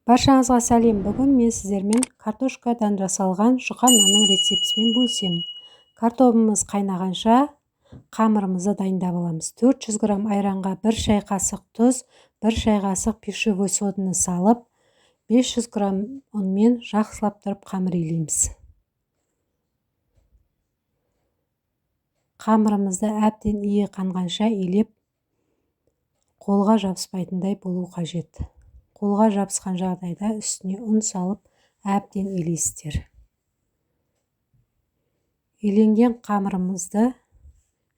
Баршаңызға сәлем. Бүгін мен сіздермен картошкадан жасалған жұқа нанның рецептісімен бөлісемін. Картобымыз қайнағанша қамырымызды дайындап аламыз. 400 грамм айранға 1 шай қасық тұз, 1 шай қасық пищевой соданы салып, 500 грамм ұнмен жақсылап тұрып қамыр илейміз. Қамырымызды әбден ие қанғанша илеп, қолға жабыспайтындай болу қажет. Қолға жабысқан жағдайда үстіне ұн салып, әбден илейсіздер. Иленген қамырымызды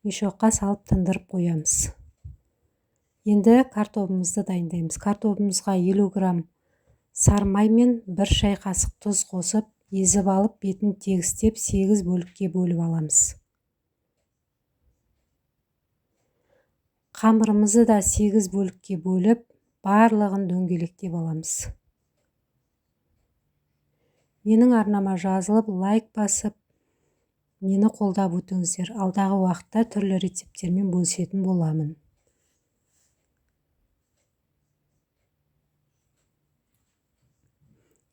мешокқа салып тындырып қоямыз. Енді картобымызды дайындаймыз. Картобымызға 50 грамм сары май мен 1 шай қасық тұз қосып, езіп алып, бетін тегістеп 8 бөлікке бөліп аламыз. Қамырымызды да 8 бөлікке бөліп, барлығын дөңгелектеп аламыз. Менің арнама жазылып, лайк басып, мені қолдап өтіңіздер. Алдағы уақытта түрлі рецептермен бөлісетін боламын.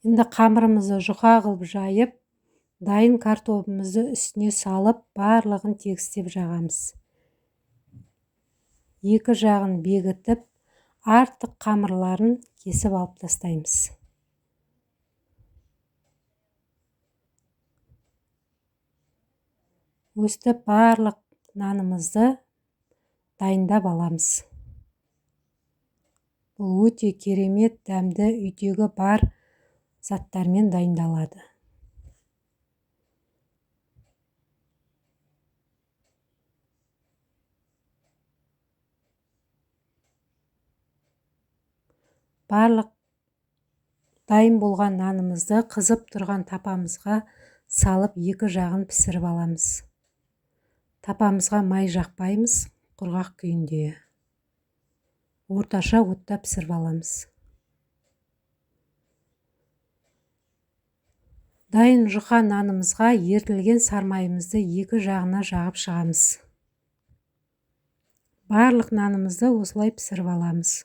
Енді қамырымызды жұқа қылып жайып, дайын картобымызды үстіне салып, барлығын тегістеп жағамыз. Екі жағын бекітіп, артық қамырларын кесіп алып тастаймыз. Өстіп барлық нанымызды дайындап аламыз. Бұл өте керемет дәмді, үйдегі бар заттармен дайындалады. Барлық дайын болған нанымызды қызып тұрған тапамызға салып, екі жағын пісіріп аламыз. Тапамызға май жақпаймыз, құрғақ күйінде. Орташа отта пісіріп аламыз. Дайын жұқа нанымызға ертілген сармайымызды екі жағына жағып шығамыз. Барлық нанымызды осылай пісіріп аламыз.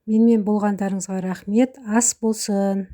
Менімен болғандарыңызға рахмет, ас болсын.